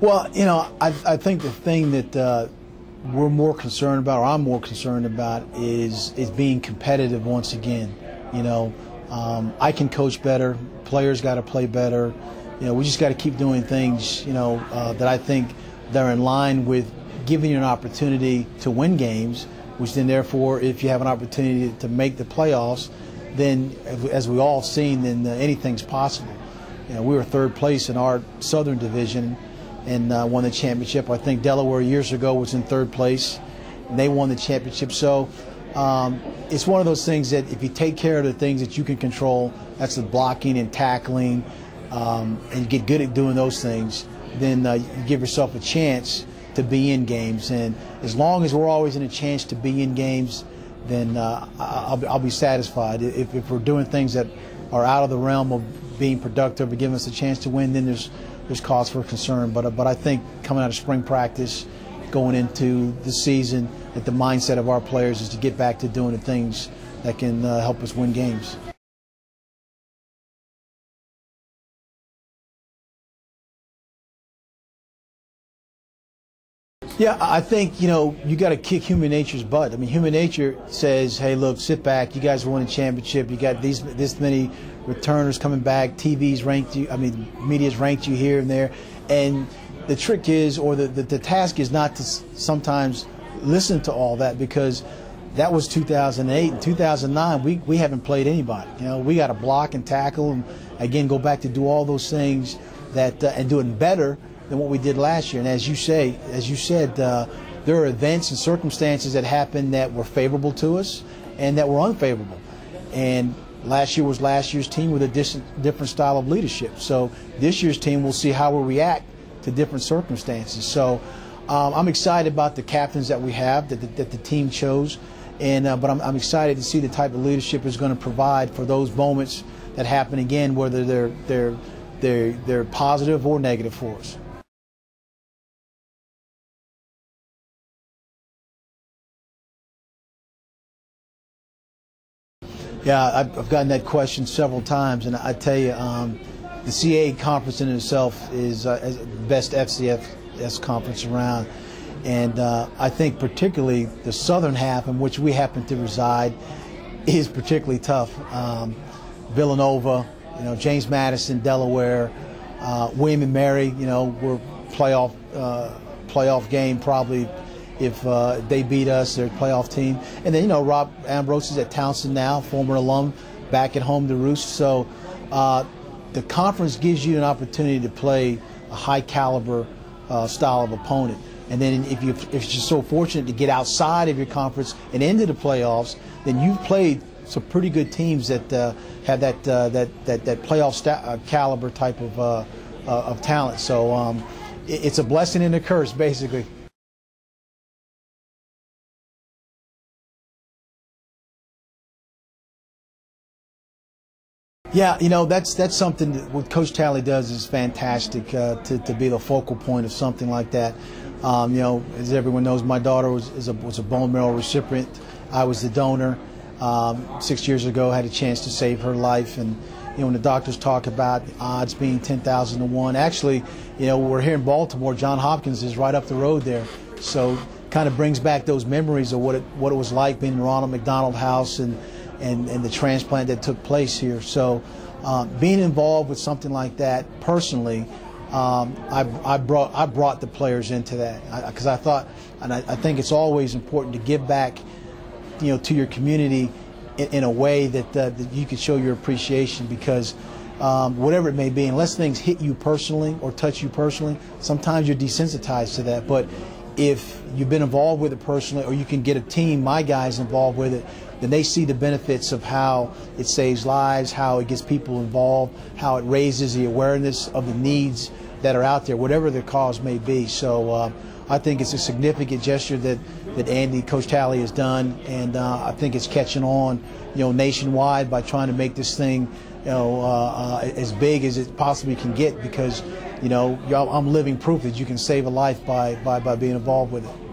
Well, I think the thing that we're more concerned about, or I'm more concerned about, is being competitive once again. I can coach better. Players got to play better. We just got to keep doing things, that I think they're in line with giving you an opportunity to win games, which then therefore, if you have an opportunity to make the playoffs, then as we all seen, then anything's possible. We were third place in our Southern Division and won the championship. I think Delaware years ago was in third place, and they won the championship. So it's one of those things that if you take care of the things that you can control, that's the blocking and tackling, and get good at doing those things, then you give yourself a chance to be in games. And as long as we're always in a chance to be in games, then I'll be satisfied. If we're doing things that are out of the realm of being productive or giving us a chance to win, then there's cause for concern. But I think coming out of spring practice, going into the season, that the mindset of our players is to get back to doing the things that can help us win games. Yeah, I think, you got to kick human nature's butt. I mean, human nature says, hey, look, sit back. You guys won a championship. You got this many returners coming back. TV's ranked you. I mean, media's ranked you here and there. And the trick is, or the task is not to sometimes listen to all that, because that was 2008. In 2009, we haven't played anybody. We got to block and tackle and, again, go back to do all those things that and do it better than what we did last year. And as you said, there are events and circumstances that happened that were favorable to us and that were unfavorable. And last year was last year's team with a different style of leadership. So this year's team, we'll see how we react to different circumstances. So I'm excited about the captains that we have, that the team chose. And but I'm excited to see the type of leadership is going to provide for those moments that happen again, whether they're positive or negative for us. Yeah, I've gotten that question several times, and I tell you, the CAA conference in itself is the best FCS conference around. And I think particularly the southern half, in which we happen to reside, is particularly tough. Villanova, James Madison, Delaware, William and Mary, we're playoff game probably. If they beat us, they're a playoff team. And then, Rob Ambrose is at Townsend now, former alum, back at home to roost. So the conference gives you an opportunity to play a high-caliber style of opponent. And then if you're so fortunate to get outside of your conference and into the playoffs, then you've played some pretty good teams that have that playoff caliber type of talent. So it's a blessing and a curse, basically. Yeah, that's something that what Coach Talley does is fantastic, to be the focal point of something like that. As everyone knows, my daughter was a bone marrow recipient. I was the donor. 6 years ago, I had a chance to save her life. And when the doctors talk about the odds being 10,000 to 1, actually, we're here in Baltimore. John Hopkins is right up the road there, so kind of brings back those memories of what it was like being in Ronald McDonald House and the transplant that took place here. So being involved with something like that personally, I brought the players into that, because I thought, and I think it's always important to give back, to your community in a way that you can show your appreciation, because whatever it may be, unless things hit you personally or touch you personally, sometimes you're desensitized to that. But if you've been involved with it personally, or you can get a team, my guys, involved with it, then they see the benefits of how it saves lives, how it gets people involved, how it raises the awareness of the needs that are out there, whatever the cause may be. So I think it's a significant gesture that Andy, Coach Talley, has done, and I think it's catching on, nationwide, by trying to make this thing, as big as it possibly can get, because, I'm living proof that you can save a life by being involved with it.